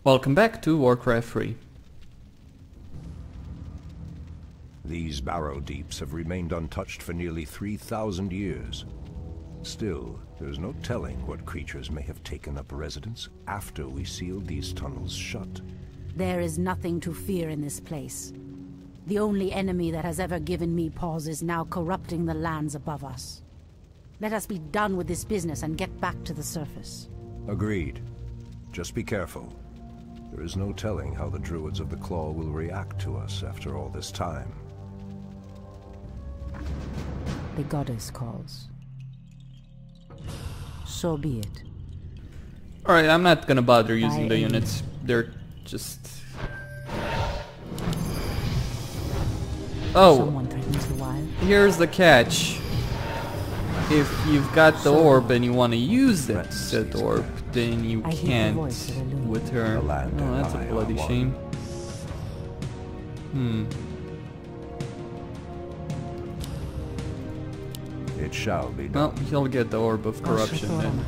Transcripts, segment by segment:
Welcome back to Warcraft 3. These barrow deeps have remained untouched for nearly 3,000 years. Still, there is no telling what creatures may have taken up residence after we sealed these tunnels shut. There is nothing to fear in this place. The only enemy that has ever given me pause is now corrupting the lands above us. Let us be done with this business and get back to the surface. Agreed. Just be careful. There is no telling how the druids of the Claw will react to us after all this time. The goddess calls. So be it. Alright, I'm not gonna bother using the units. They're just... Oh! Someone threatens the wild. Here's the catch. If you've got the orb and you want to use that said orb, then you can't with her. Oh, that's a bloody shame. It shall be done. Well, he'll get the orb of corruption then.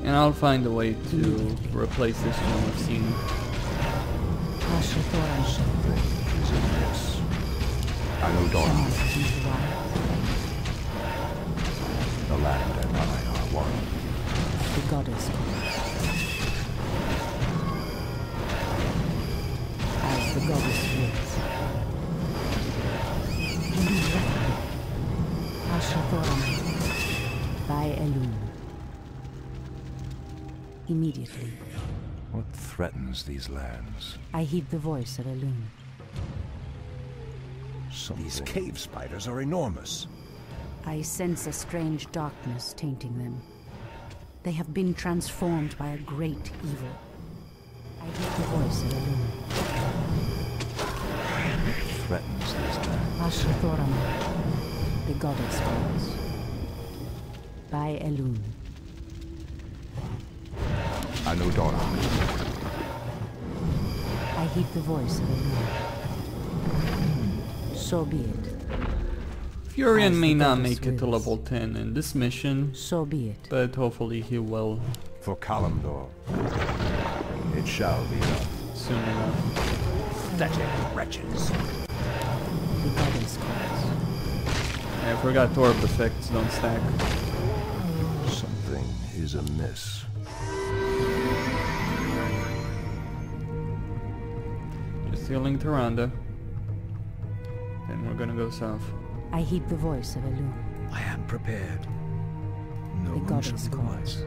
And I'll find a way to replace this one of scene. I know Dawn. The land and I are one. The goddess as the goddess wills. By Elune. Immediately. What threatens these lands? I heed the voice of Elune. These cave spiders are enormous. I sense a strange darkness tainting them. They have been transformed by a great evil. I heed the voice of Elune. What threatens these lands? Ashrathoram, the goddess calls. By Elune. I know Dawn. I heed the voice of Elune. So be it. Furion may not make it to level 10 in this mission, so be it. But hopefully he will. For Kalimdor, it shall be done. Soon enough. Pathetic wretches. The goddess calls. I forgot orb effects don't stack. Something is amiss. Just healing Tyrande. Then we're gonna go south. I heed the voice of Elune. I am prepared. No the goddess calls.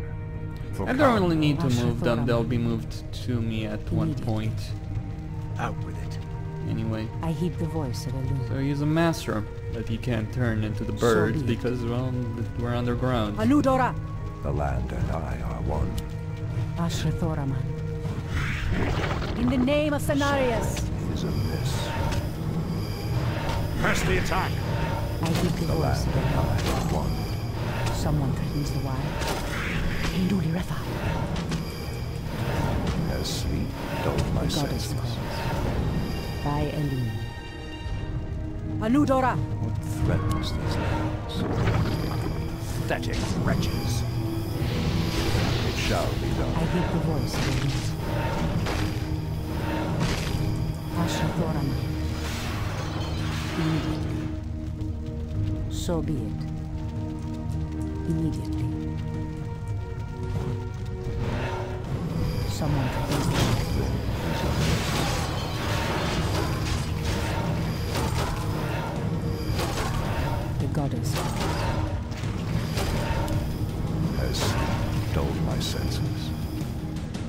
I don't really need to move them, they'll be moved to me at one point. Out with it. Anyway. I heed the voice of Elune. So he's a master, but he can't turn into the birds because, well, we're underground. Anudora! The land and I are one. Ashrathoraman. In the name of Cenarius! Is amiss. Press the attack! I heed the voice of Elune. Someone threatens the wild. Induli Refa. As sleep dulled my senses. By Elune. Anudora! What threatens these lands? Pathetic wretches. It shall be done. I heed the voice of Elune. Ashrathoraman. Immediately. So be it. Immediately. Someone threatens the The goddess has dulled my senses.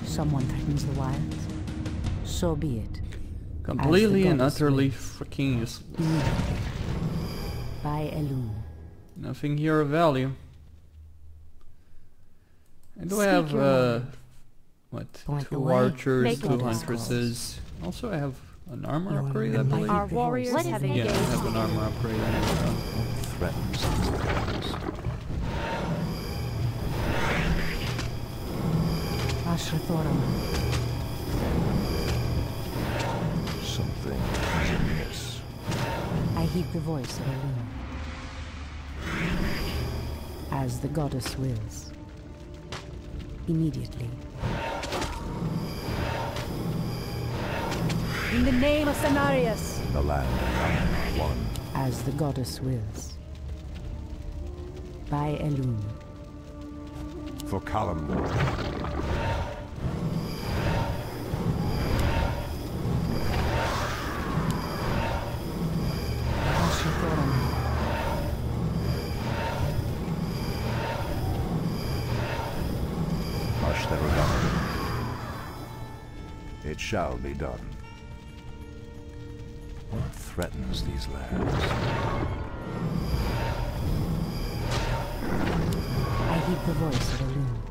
Someone threatens the wilds. So be it. Completely and utterly freaking useless. By Elune. Nothing here of value. I do have what? 2 archers, 2 huntresses. Also I have an armor upgrade, I believe. Our warriors have engaged. Yeah, I have an armor upgrade. Threatens these lands. Ashrathoraman. heed the voice of Elune. As the goddess wills. Immediately. In the name of Cenarius! The land and I are one. As the goddess wills. By Elune. For Callum. It shall be done. What threatens these lands? I heed the voice of Elune.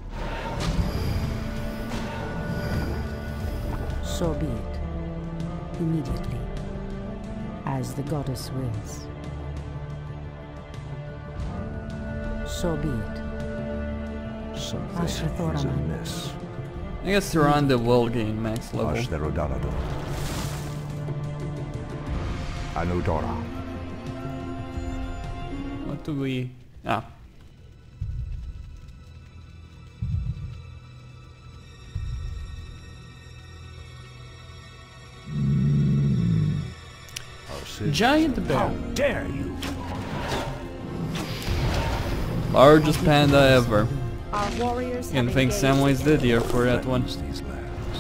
So be it. Immediately. As the goddess wills. So be it. Something is amiss. I guess Tyrande will gain max level. Anudora. What do we... Ah. Giant bear. How dare you? Largest panda ever. Our warriors And thank Samwise did here for that one. These lands.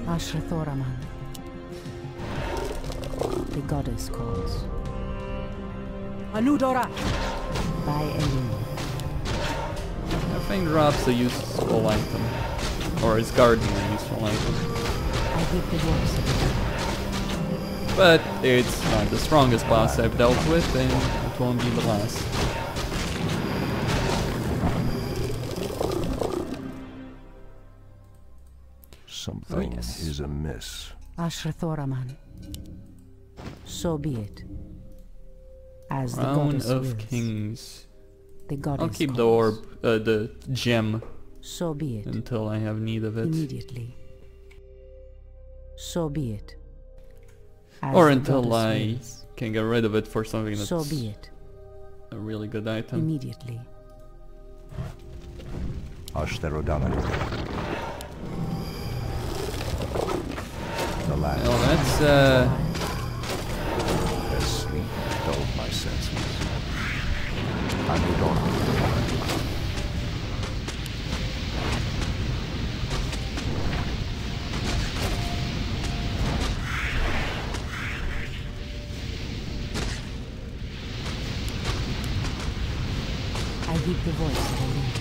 Ashrathoraman. The goddess calls. Anudora! By Elune. I think drops a useful item. Or is guarding a useful item. I hate the voice of Elune. But it's not the strongest boss I've dealt with, and it won't be the last. Something is amiss. Ashrathoraman. So be it. As Crown the goddess of wills. Kings. The goddess I'll keep calls. the orb, the gem, So be it. until I have need of it. Immediately. So be it. As Or the until goddess I wills. can get rid of it for something that's So be it. a really good item. Immediately. Ashtherodana. The land. Well, that's As sleep dulled my senses. Anudora. I heed the voice of Elune.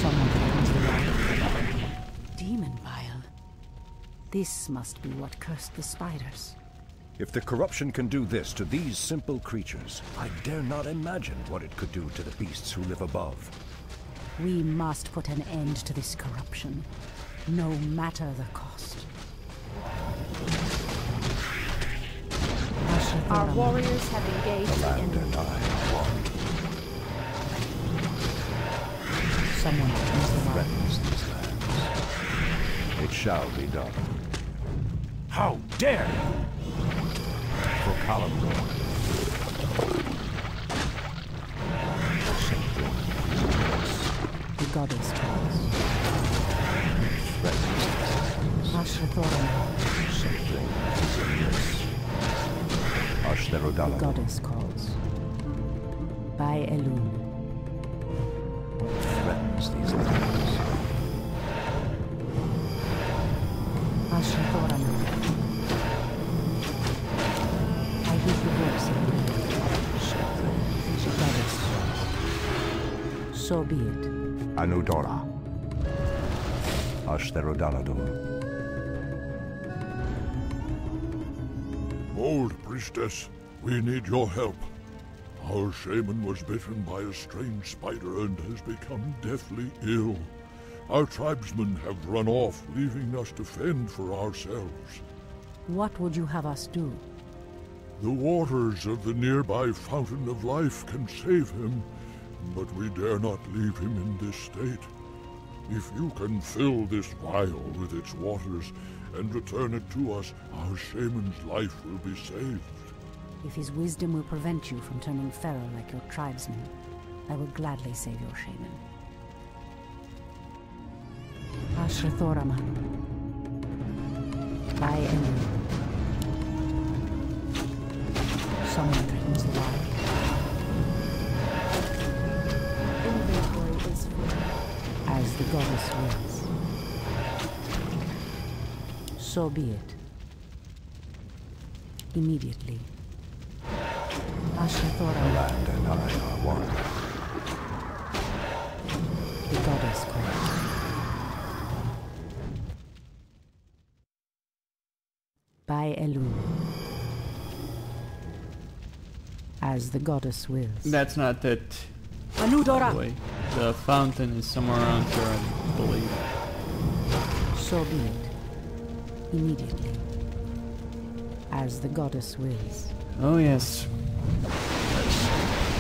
Someone threatens the light. Demon vial. This must be what cursed the spiders. If the corruption can do this to these simple creatures, I dare not imagine what it could do to the beasts who live above. We must put an end to this corruption, no matter the cost. Our warriors have engaged The the land enemy. and I are one. Someone threatens the light. Threatens these lands. It shall be done. How dare you! For Callum. The goddess calls. Threatens these lands. Ashrathoraman. Something is amiss. The Ashtherodana. goddess calls. By Elune. Threatens these lands. Ashrathoraman. I hear the voice of Elune. Something is The goddess calls. So be it. Anudora. Ashtherodanador. Old priestess, we need your help. Our shaman was bitten by a strange spider and has become deathly ill. Our tribesmen have run off, leaving us to fend for ourselves. What would you have us do? The waters of the nearby Fountain of Life can save him, but we dare not leave him in this state. If you can fill this vial with its waters and return it to us, our shaman's life will be saved. If his wisdom will prevent you from turning feral like your tribesmen, I will gladly save your shaman. Ashrathoraman. By Elu. Someone threatens the wild. Inventory is full. As the goddess wills. So be it. Immediately. The Ashrathoraman. land and I are one. The goddess calls. By Elu. As the goddess wills. That's not it. By the Anudora! way, the fountain is somewhere around here, I believe. So be it. Immediately. As the goddess wills. Oh yes.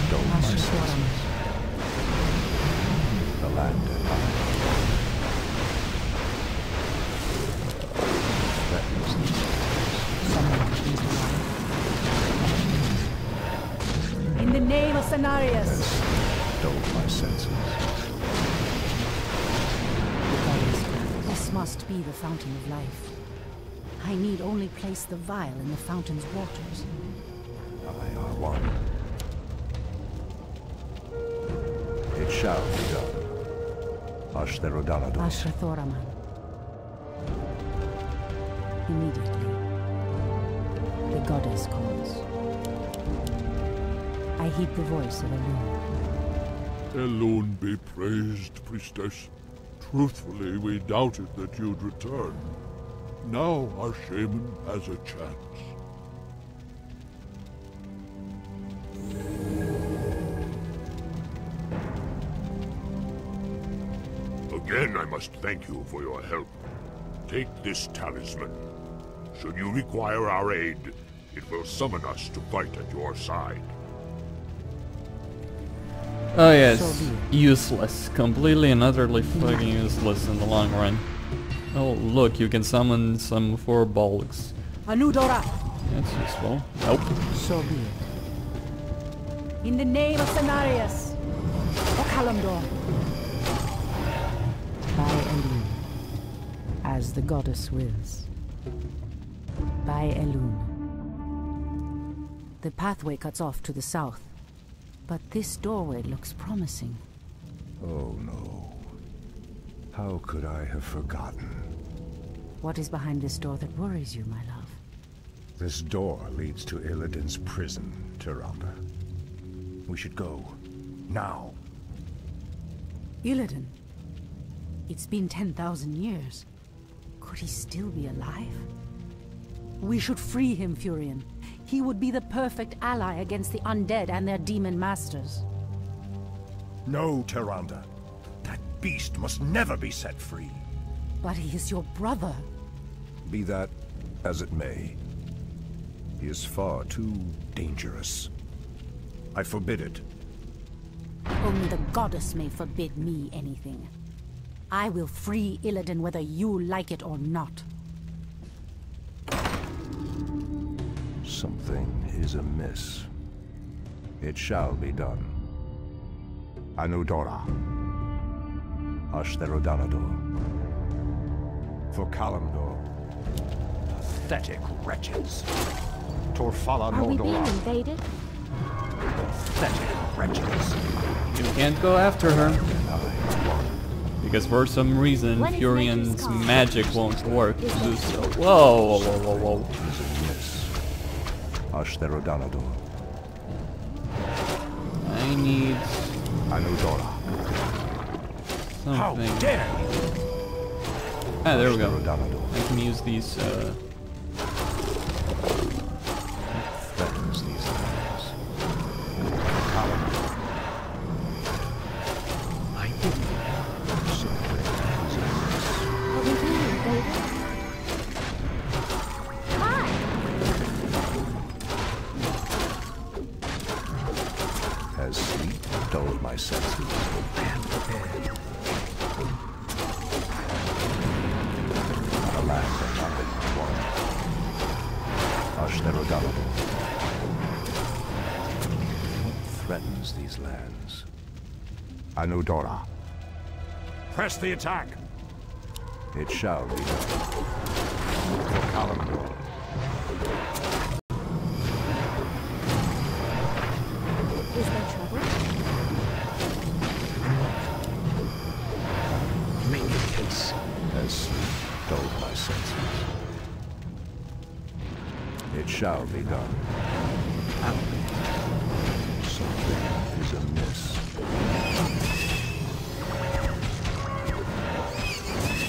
Dull my senses. Ashrathoraman. The land and I. Threatens these Someone is alive. In the name of Cenarius! dull my senses. This must be the fountain of life. I need only place the vial in the fountain's waters. I are one. It shall be done. Ashtherodanador. Ashrathoraman. Immediately. The goddess calls. I heed the voice of Elune. Elune be praised, priestess. Truthfully, we doubted that you'd return. Now our shaman has a chance. Again, I must thank you for your help. Take this talisman. Should you require our aid, it will summon us to fight at your side. Oh yes, So be it. useless. Completely and utterly fucking useless in the long run. Oh look, you can summon some 4 bulks. Anudora! That's useful. Nope. So be it. In the name of Cenarius! O Kalimdor! By Elune. As the goddess wills. By Elune. The pathway cuts off to the south. But this doorway looks promising. Oh no. How could I have forgotten? What is behind this door that worries you, my love? This door leads to Illidan's prison, Tyrande. We should go. Now. Illidan? It's been 10,000 years. Could he still be alive? We should free him, Furion. He would be the perfect ally against the undead and their demon masters. No, Tyrande. That beast must never be set free. But he is your brother. Be that as it may. He is far too dangerous. I forbid it. Only the goddess may forbid me anything. I will free Illidan whether you like it or not. Something is amiss. It shall be done. Anudora. Ashtherodanador. For Kalimdor. Pathetic wretches. Torfala Are we being Nordora. invaded? Pathetic wretches. You can't go after her. Because for some reason, When it's Furion's nature's call. magic won't work to do so. Whoa, whoa, whoa, whoa, whoa. Is amiss. Ashtherodanador. I need Anudora. How something. dare you! Ah, there we go. Ashtherodanador. I can use these, Threatens these lands. Kalimdor. I didn't know. Something is amiss. Are we being invaded? Hi! Has sleep dulled my senses? What threatens these lands? Anudora. Press the attack! It shall be done. For Kalimdor. Is there trouble? Make your case. As sleep dulled my senses. It shall be done. Something is amiss.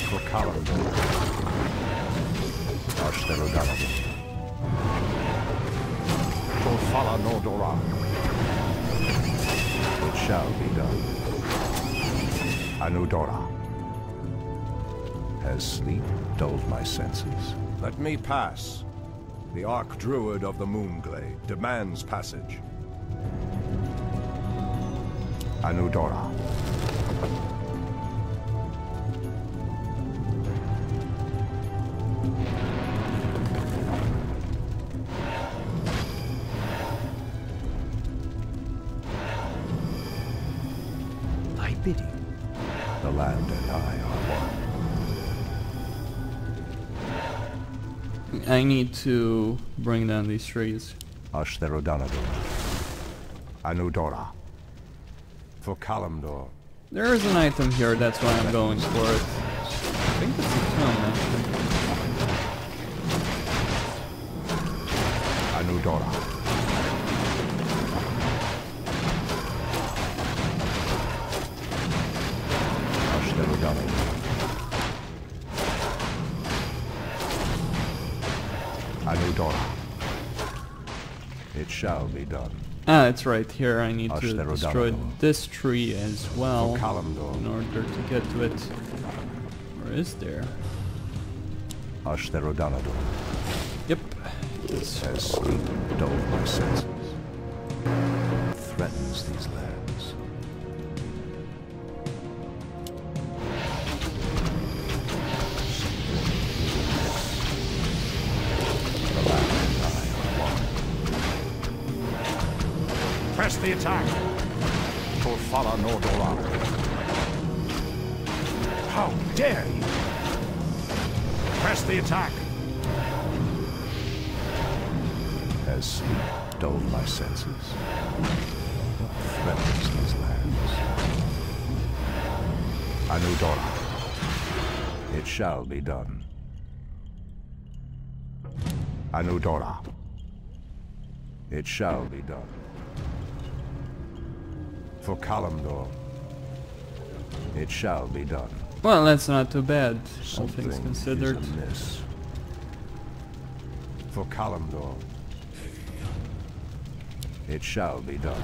For Kalimdor. Ashtarodalabin. For Fala Nordora. It shall be done. Anudora. Has sleep dulled my senses? Let me pass. The Archdruid of the Moonglade demands passage. Anudora. I bid you. The land and I are one. I need to bring down these trees. Ashtherodanador. Anudora. For Kalimdor. There is an item here, that's why I'm going for it. I think it's a tomb, actually. Anudora. Ashtherodanador. Anudora. It shall be done. Ah, it's right here. I need to destroy Ashtherodanador. this tree as well For Kalimdor. in order to get to it. Where is there? Ashtherodanador. Yep. It's As sleep dulled my senses. Threatens these lands. The land and I are one. Press the attack! For Fala Nordora. How dare you! Press the attack! As sleep dulled my senses. What threatens these lands? Anudora. It shall be done. Anudora. It shall be done. For Kalimdor. It shall be done. well, that's not too bad, all Something things considered. is amiss. For Kalimdor. It shall be done.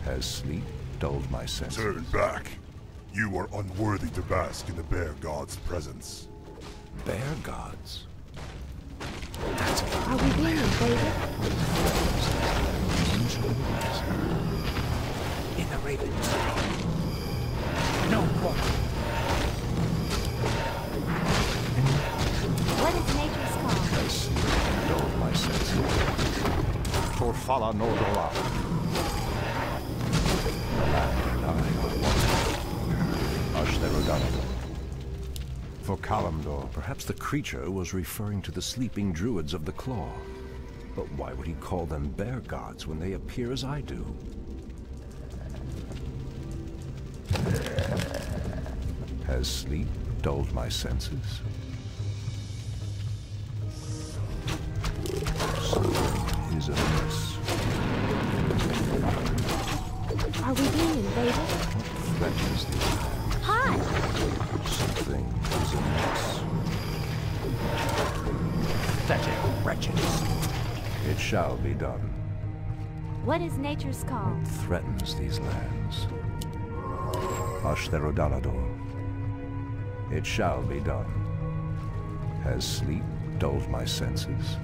Has sleep dulled my senses? Turn back. You are unworthy to bask in the Bear God's presence. Bear gods. Are we being invaded? In the Ravens. No quarter. What is nature's call? Has sleep dulled my senses? For Fala Nordora. The land and I are one. Ashtherodanador. For Kalimdor, perhaps the creature was referring to the sleeping druids of the Claw. But why would he call them bear gods when they appear as I do? Has sleep dulled my senses? Something is amiss. Are we being invaded? Threatens the land. Hi! Something is amiss. Pathetic wretches. It shall be done. What is nature's call? Threatens these lands. Ashtherodanador. It shall be done. Has sleep dulled my senses?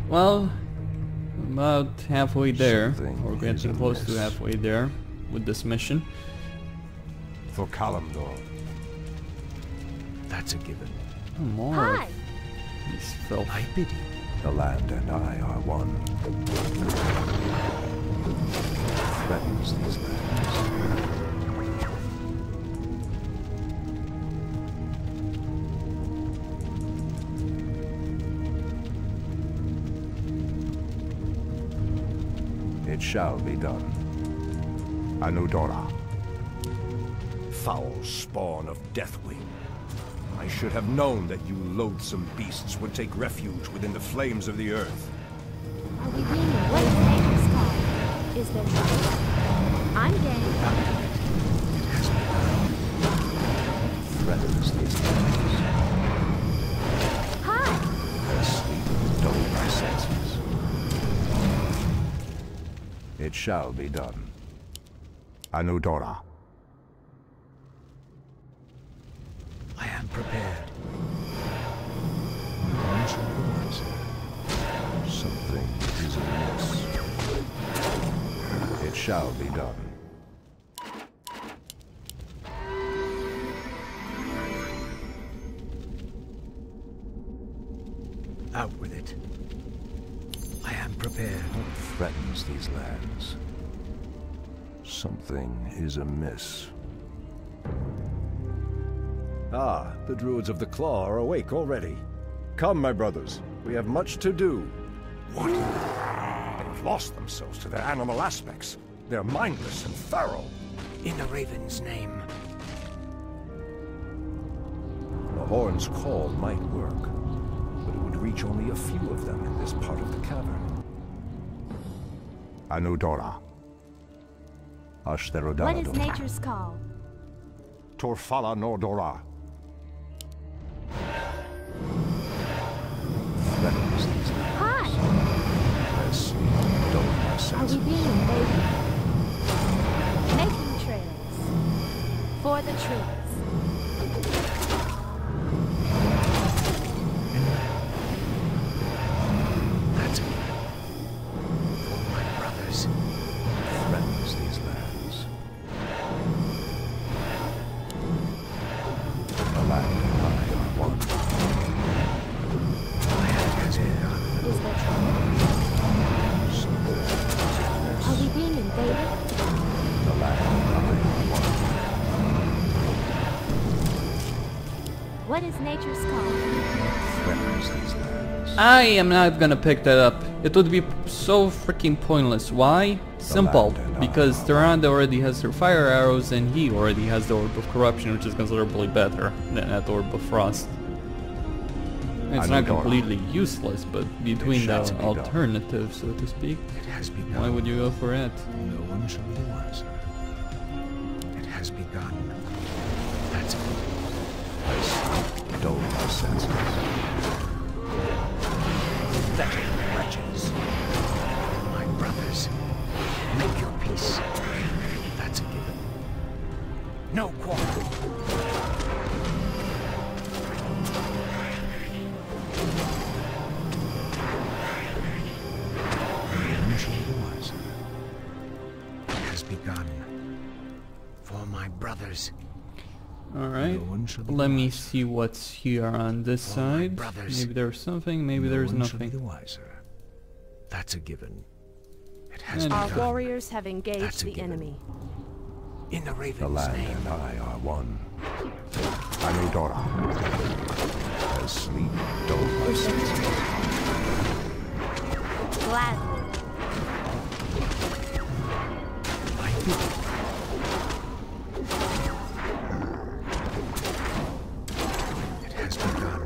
Well, about halfway there. Something We're is getting close to amiss. halfway there with this mission. For Kalimdor. That's a given. More. Hi! These filth. I bid you. The land and I are one. Threatens these lands. It shall be done. Anudora. Foul spawn of Deathwing. I should have known that you loathsome beasts would take refuge within the flames of the earth. Are we being what is nature's call? Is there trouble? I'm game. Threatens these lands. Hi! Her sleep dull my senses. It shall be done. Anudora. I am prepared. Something is amiss. It shall be done. Out with it. I am prepared. What threatens these lands? Something is amiss. Ah, the druids of the Claw are awake already. Come, my brothers, we have much to do. What? They've lost themselves to their animal aspects. They're mindless and feral. In the Raven's name. The horn's call might work, but it would reach only a few of them in this part of the cavern. Anudora. What is nature's call? Torfala Nordora. Threatens these lands. Hi! As dull my Are senses. we being invaded? Making trails. For the trees. That's it. For my brothers. Threatens these lands. The land and I are one. Is there trouble? Are we being invaded? The land and I are one. What is nature's call? Threatens these lands. I am not gonna pick that up. It would be so freaking pointless. Why? Simple. Because Tyrande already has her fire arrows and he already has the Orb of Corruption, which is considerably better than that Orb of Frost. It's not completely useless, but between the alternatives, so to speak, It has begun. why would you go for it? No one shall be the wiser. It has begun. That's it. Dull my senses. Pathetic wretches. My brothers, make your peace. That's a given. No quarrel. No one shall be the wiser. It has begun. For my brothers. Alright, No one shall be let the me wiser. see what's here on this For my side. brothers. Maybe there's something, maybe there's No one shall be nothing. the wiser. That's a given. It has And- Our begun. warriors have engaged That's a the given. enemy. In the The Raven's land name. and I are one. Anudora. As sleep dull my senses. Gladly. I bid you. It has begun.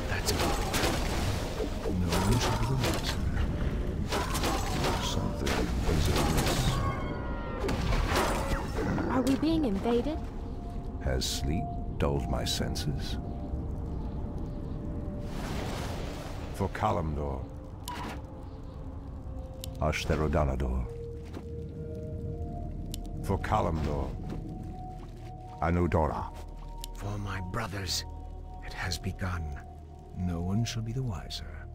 That's it. No one shall be the wiser. Something is amiss. Are we being invaded? Has sleep dulled my senses? For Kalimdor. Ashtherodanador. For Kalimdor. Anudora. For my brothers, it has begun. No one shall be the wiser.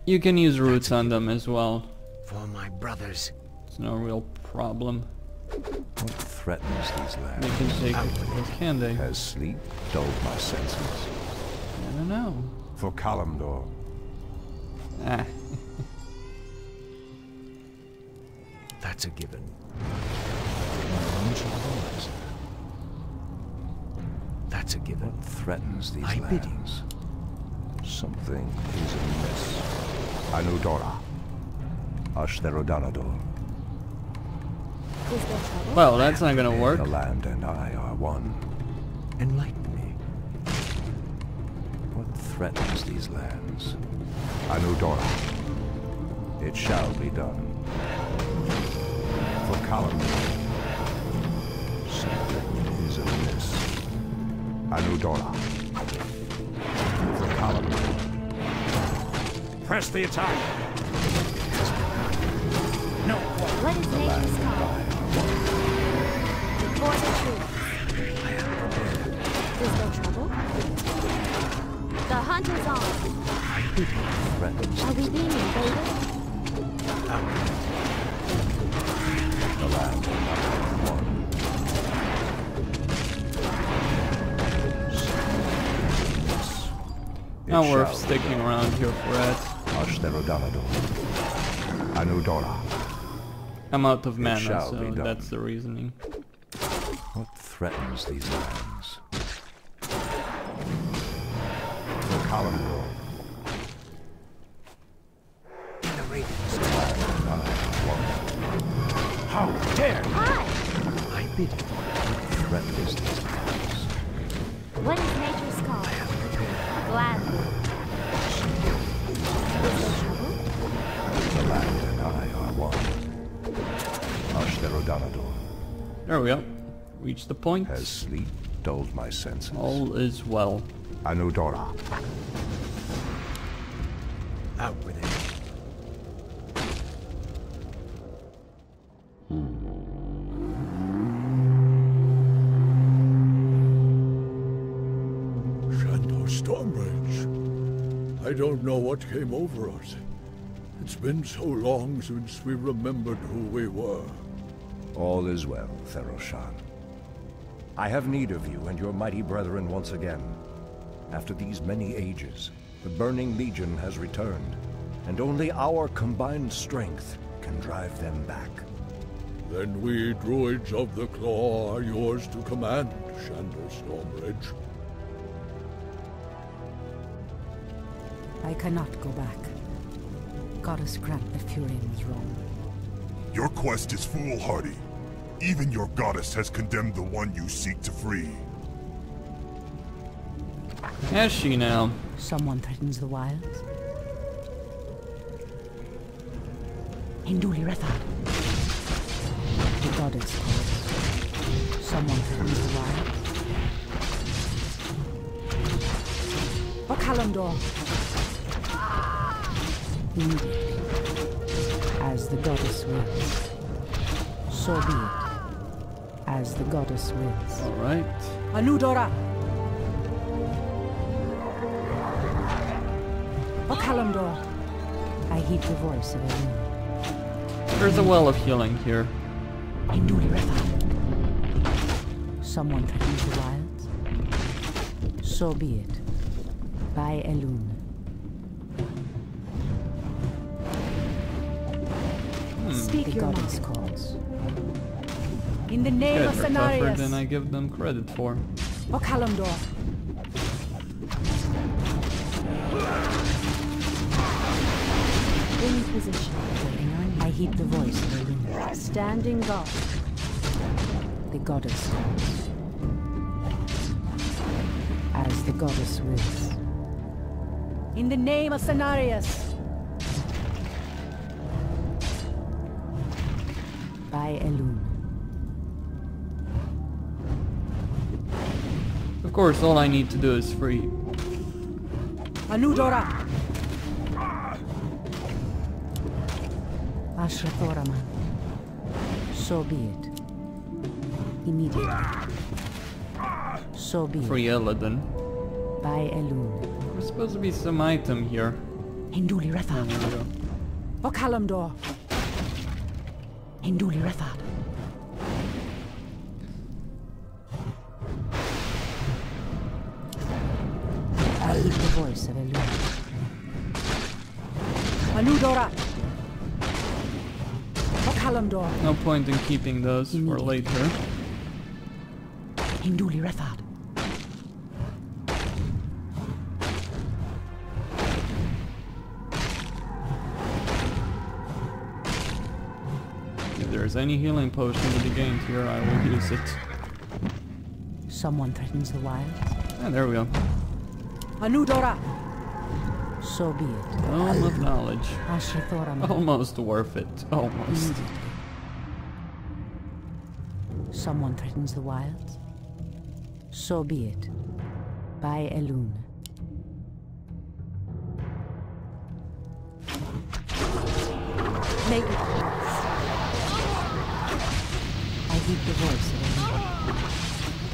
You can use roots on them as well. For my brothers, It's no real problem. What threatens these lands? They can take it, can they? Has sleep dulled my senses? I don't know. For Kalimdor. Ah. That's a given. No one shall harm us. That's a given. What threatens these I bid you. lands? Something is amiss. Anudora. Ashtherodanador. Is there trouble? Well, that's not gonna work. The land and I are one. Enlighten me. What threatens these lands? Anudora. It shall be done. For Kalimdor. Something is amiss. Anudora. For Kalimdor. Press the attack! No! What is nature's call? For the truth. Is there trouble? The hunt is on. Threatens Are we being invaded? the land and I are one. It Not worth shall be sticking done. around here for that. Ashtherodanador. Anudora. I'm out of mana, shall so be done. that's the reasoning. What threatens these lands? For Kalimdor. The radiance. The land and I are one. How dare you? Hi! I bid you. What threatens these lands? What is nature's call? Gladly. Is there trouble? The land and I are one. Ashtherodanador. There we go. Reach the point. Has sleep dulled my senses? All is well. Anudora. Out with it. Shanto Stormbridge. I don't know what came over us. It's been so long since we remembered who we were. All is well, Theroshan. I have need of you and your mighty brethren once again. After these many ages, the Burning Legion has returned, and only our combined strength can drive them back. Then we druids of the Claw are yours to command, Shanto Stormbridge. I cannot go back. Goddess grant that Furion was wrong. Your quest is foolhardy. Even your goddess has condemned the one you seek to free. Has she now? Someone threatens the wilds. Hinduli Rethad. The goddess calls. Someone threatens the wilds. Kalimdor. Immediately. As the goddess wills. So be it. As the goddess wills. Alright. Anudora! Kalimdor. I heed the voice of Elune. There's a well of healing here. Hinduli Rethad. Someone threatens the wilds. So be it. By Elune. Speak The your goddess mind. calls. In the name Good, of they're tougher than Cenarius. I give them credit for. Kalimdor. In position. I heed the voice of Elune. Standing guard. The goddess calls. As the goddess wills. In the name of Cenarius. By Elune. Of course, all I need to do is free. Anudora. Ashrathorama. So be it. Immediately. So be Free it. Eladon. By Elune. There's supposed to be some item here. Hinduli Oh, Rethad. there we go. Kalimdor. Hinduli Rethad. Anudora! Okalamdor! No point in keeping those for later. Hinduli Refad. If there's any healing potion to be gained here, I will use it. Someone threatens the wilds. Ah, there we go. Anudora! So be it. Dome of knowledge. Ashrathoram. Almost worth it. Almost. Someone threatens the wilds. So be it. By Elune. Make it. I heed the voice of Elune.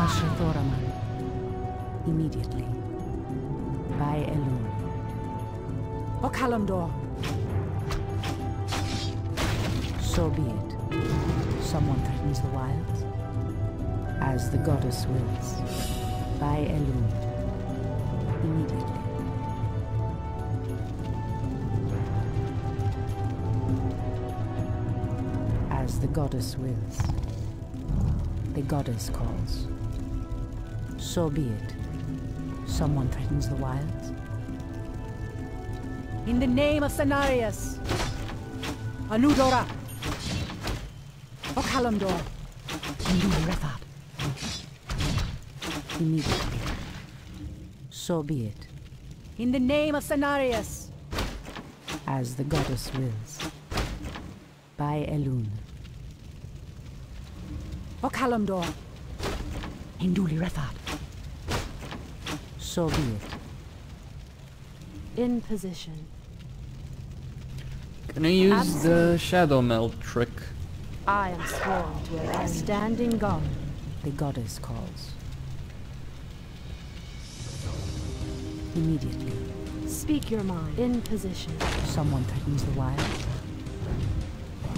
Ashrathoraman. Immediately. By Elune. Okalamdor. So be it. Someone threatens the wilds. As the goddess wills. By Elune. Immediately. As the goddess wills. The goddess calls. So be it. Someone threatens the wilds. In the name of Cenarius. Anudora. Okalamdor. Refad. Immediately. So be it. In the name of Cenarius. As the goddess wills. By Elune. Okalamdor. Hinduli Refad. So be it. In position. Can I use the shadow melt trick? I am sworn to a standing guard. The goddess calls. Immediately. Speak your mind. In position. Someone threatens the wild.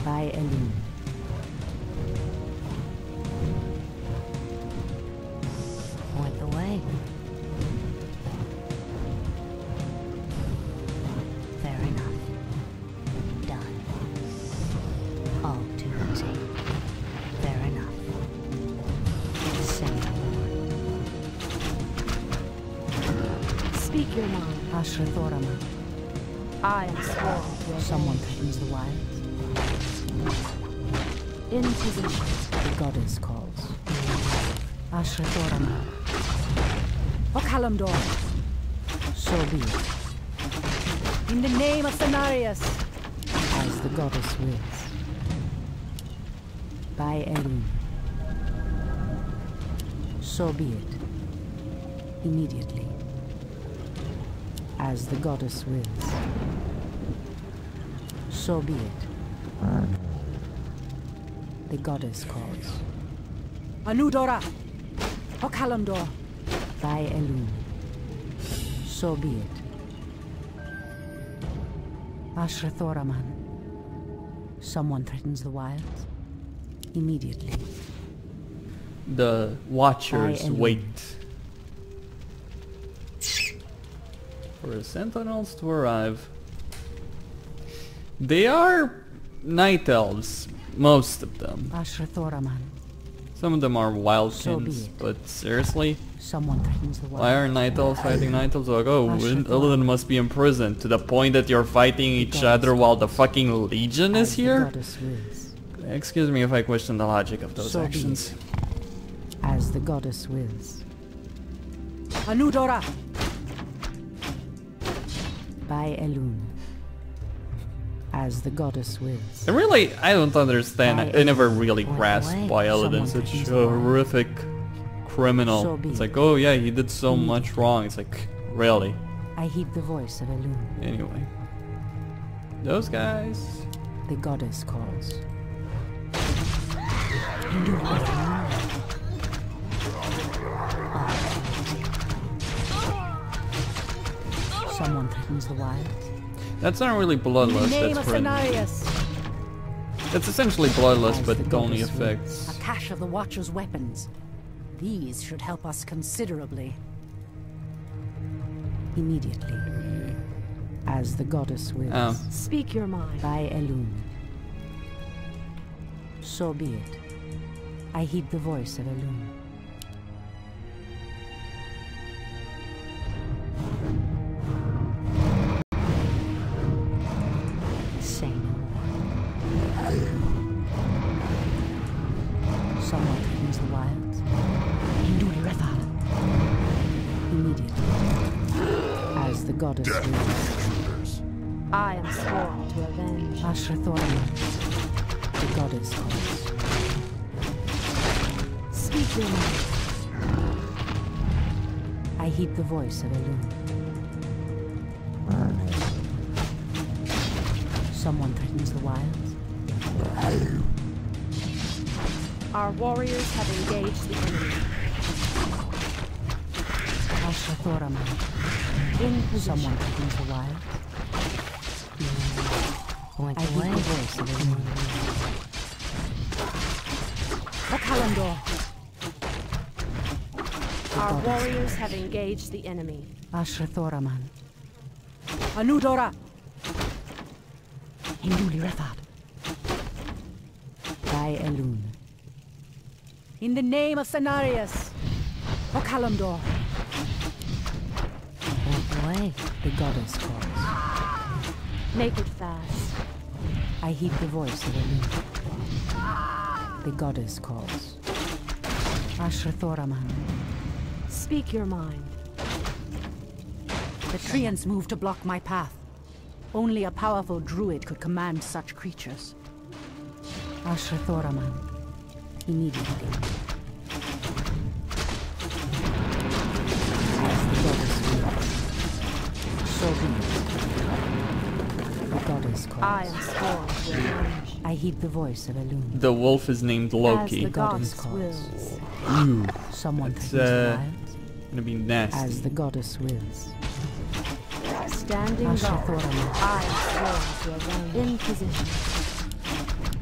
By Elune. Point the way. Fair enough. Done. All to the team. Fair enough. Send the word. Speak your mind. Ashrathorama. I am sworn to Someone threatens the wilds. in position. The goddess calls. Ashrathorama. Okalamdor. So be it. In the name of Cenarius. As the goddess wills. By Elune. So be it. Immediately. As the goddess wills. So be it. The goddess calls. Anudora! Okalamdor! By Elune. So be it. Ashrathoraman. Someone threatens the wilds. Immediately. The Watchers wait for the Sentinels to arrive. They are Night Elves, most of them. Ashrathoraman. Some of them are So be Wildkins, it. but seriously? Someone threatens the wilds. Why are Night Elves fighting Night Elves? Like, oh, Illidan must be imprisoned, to the point that you're fighting each other while the fucking Legion is As the here? goddess wills. Excuse me if I question the logic of those So be actions. it. As the goddess wills. Anudora! By Elune. As the goddess wills. I don't understand. Why I never really why- grasped why why Illidan's someone such threatens a the wild? horrific criminal. So be It's it. like, oh yeah, he did so much wrong. It's like, really? I heed the voice of Elune. Anyway. Those guys. The goddess calls. Someone threatens the wilds. That's not really In the bloodlust, name that's of friendly. Cenarius. It's essentially bloodless, As but the it only goddess wills. affects... A cache of the Watcher's weapons. These should help us considerably. Immediately. As the goddess wills. Oh. Speak your mind. By Elun. So be it. I heed the voice of Elun. Say no more. Someone threatens the wilds. Hinduli Rethal. Immediately. As the goddess wills. I am sworn to avenge. Ashra Thorman. The goddess calls. Speak your mind. I heed the voice of Elun. Someone threatens the wilds. Our warriors have engaged the enemy. Ashra Thoraman. In position. Someone threatens the wilds. I heed the voice of Elun. The Kalandor. Our warriors have engaged the enemy. Ashra Thoraman. Anudora. Hinduli Rethad. By Elun. In the name of Cenarius. O Kalandor. Oh boy, the goddess calls. Make it fast. I heed the voice of Elun. The goddess calls. Ashra Thoraman. Speak your mind. The Treants moved to block my path. Only a powerful druid could command such creatures. Ashra Thoraman. Immediately. As the goddess wills. So be it. The goddess calls. I am sworn to avenge. I heed the voice of Elun. The wolf is named As Loki. the goddess goddess calls. wills. Ooh, Someone It's, threatens the wilds. gonna be nasty. As the goddess wills. Standing Ashra guard. Thoraman. I am sworn to avenge. In position.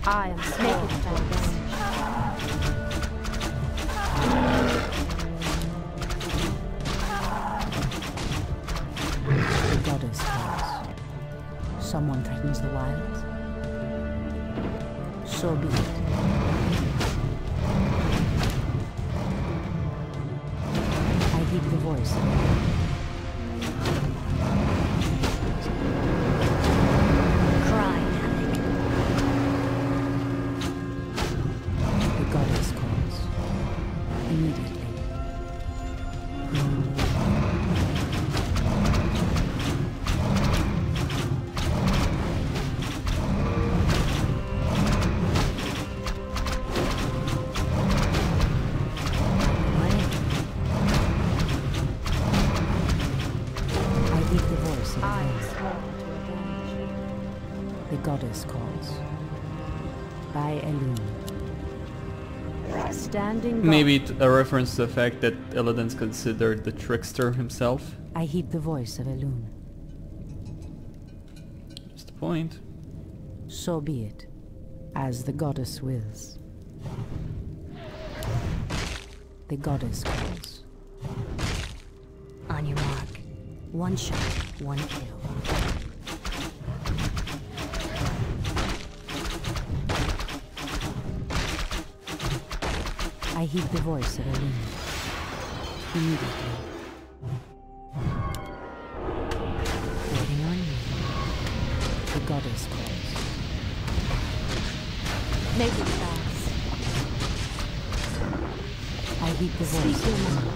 I am sworn to avenge. The goddess calls. Someone threatens the wilds. So be it. I heed the voice. Cry havoc. The goddess calls. Immediately. I heed the voice of I the am Lord. sworn to avenge. The goddess calls. By Elun. Standing guard. Maybe a reference to the fact that Illidan's considered the trickster himself. I heed the voice of Elun. That's the point. So be it, as the goddess wills. The goddess calls. On your mark. One shot, one kill. I heed the voice of Elun. Immediately. Waiting on you. The goddess calls. Make it fast. I heed the voice Speak of your Elun. mind.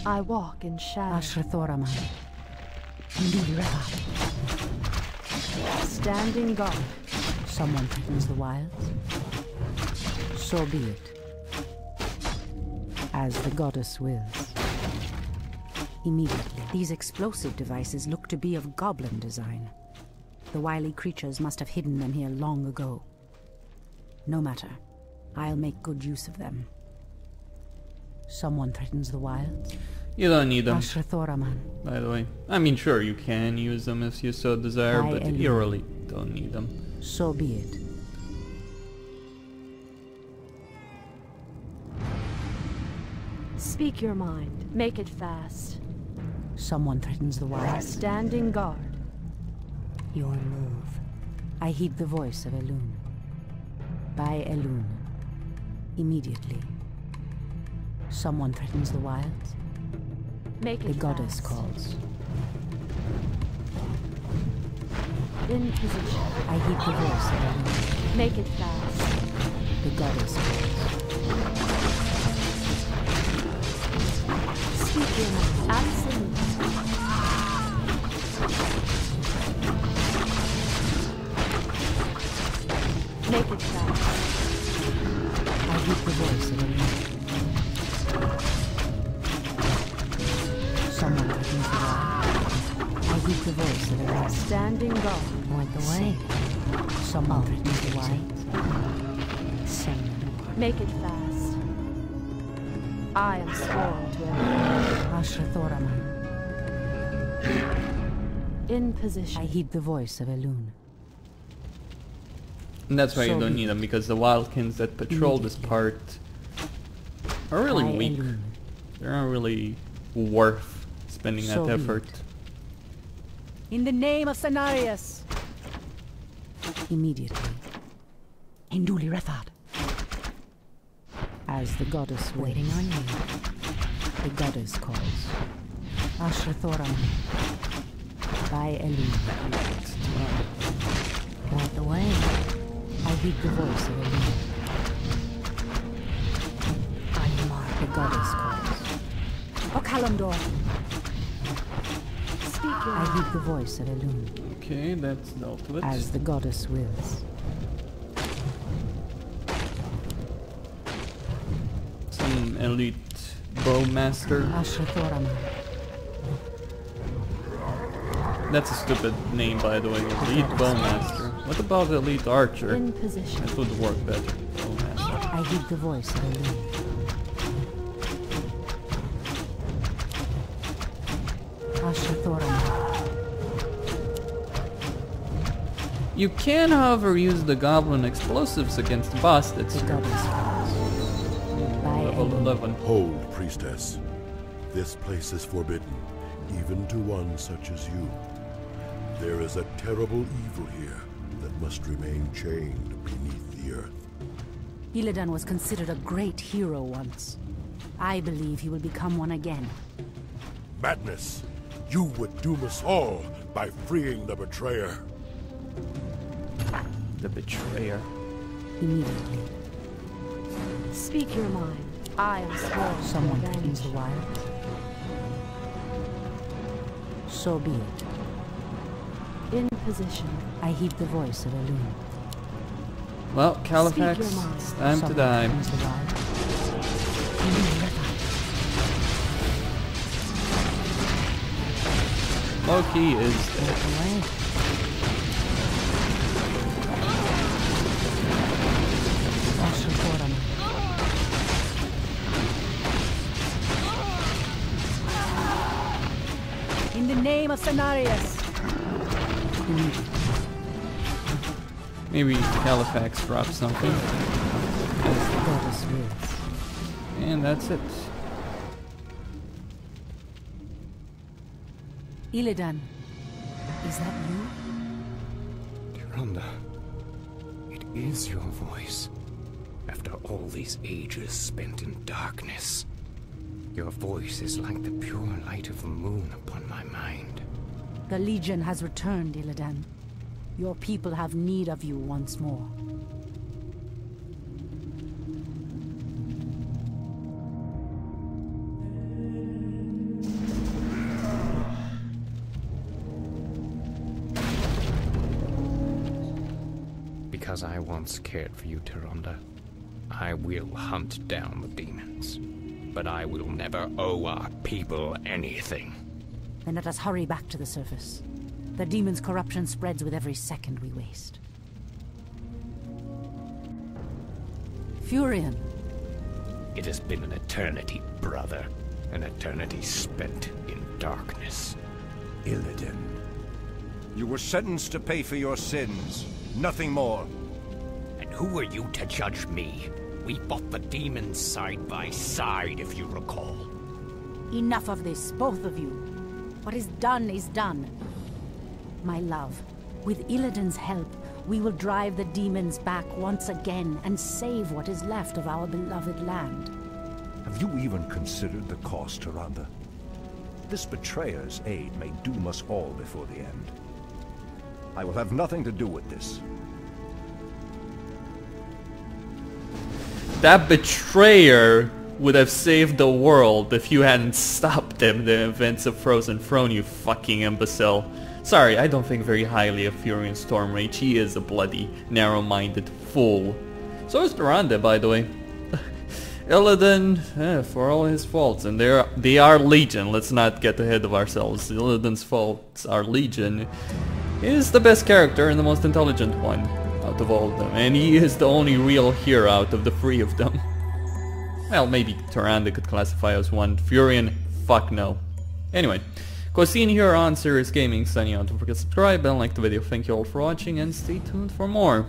I walk in shadow. Ashra Thoraman. Hinduli Rethal. Standing guard. Someone threatens the wilds. So be it. As the goddess wills. Immediately. These explosive devices look to be of goblin design. The wily creatures must have hidden them here long ago. No matter. I'll make good use of them. Someone threatens the wilds. You don't need them, Ashrathoraman. by the way. I mean, sure, you can use them if you so desire, By but Elune. you really don't need them. So be it. Speak your mind. Make it fast. Someone threatens the wild. Standing guard. Your move. I heed the voice of Elune. By Elune. Immediately. Someone threatens the wilds. Make The it goddess fast. calls. In position. I heed the voice of Elune. Make it fast. The goddess calls. Speak your mind. Absolutely. Make it fast. I heed the voice of Elune. Someone threatens the wild. I heed the voice of Elune. Standing guard. Point the way. Someone threatens the wild. Say no more. Make it fast. I am sworn to everyone. Ashrathoraman. In I position. heed the voice of Elune. And that's why you So don't be need them, it. because the wildkins that patrol this part are really By weak. Elune. They're not really worth spending So that be effort. it. In the name of Cenarius! Immediately. Hinduli Rethad. As the goddess wills. Waiting on you. The goddess calls. Ashrathoraman. By Elune. Point the way. I heed the voice of Elune. On your mark. The goddess calls. Okalandor. Speak your I mind. heed the voice of Elune. Okay, that's dealt with. As the goddess wills. Some elite bowmaster. Ashrathoraman. That's a stupid name, by the way. Elite bowmaster. What about elite archer? In position. That would work better. Bowmaster. I heed the voice of Elune. Ashrathoraman. You can, however, use the goblin explosives against the boss that's The goddess calls. By level Elune. 11. Hold, priestess. This place is forbidden, even to one such as you. There is a terrible evil here that must remain chained beneath the earth. Illidan was considered a great hero once. I believe he will become one again. Madness! You would doom us all by freeing the betrayer. The betrayer. Immediately. Speak your mind. I am sworn Someone to threatens avenge. the wild. So be it. In position. I heed the voice of Elune. Well, Speak Califax, your mind. it's time to Someone die. threatens the wild. Hinduli Rethad. Loki is Point the way. Ashrathoraman. In the name of Cenarius! maybe Califax drops something, As the goddess wills. and that's it. Illidan, is that you? Tyrande, it is your voice. After all these ages spent in darkness, your voice is like the pure light of the moon upon my mind. The Legion has returned, Illidan. Your people have need of you once more. Because I once cared for you, Tyrande, I will hunt down the demons. But I will never owe our people anything. Then let us hurry back to the surface. The demon's corruption spreads with every second we waste. Furion, It has been an eternity, brother. An eternity spent in darkness. Illidan, you were sentenced to pay for your sins, nothing more. And who are you to judge me? We fought the demons side by side, if you recall. Enough of this, both of you. What is done. My love, with Illidan's help, we will drive the demons back once again and save what is left of our beloved land. Have you even considered the cost, Tyrande? This betrayer's aid may doom us all before the end. I will have nothing to do with this. That betrayer would have saved the world if you hadn't stopped them, the events of Frozen Throne, you fucking imbecile. Sorry, I don't think very highly of Furion Stormrage. He is a bloody, narrow-minded fool. So is Tyrande, by the way. Illidan, for all his faults, and they are legion, let's not get ahead of ourselves. Illidan's faults are legion. He is the best character and the most intelligent one out of all of them, and he is the only real hero out of the three of them. Well, maybe Tyrande could classify as one. Furion, fuck no. Anyway, Costin here on Serious Gaming, signing out. Don't forget to subscribe and like the video. Thank you all for watching, and stay tuned for more.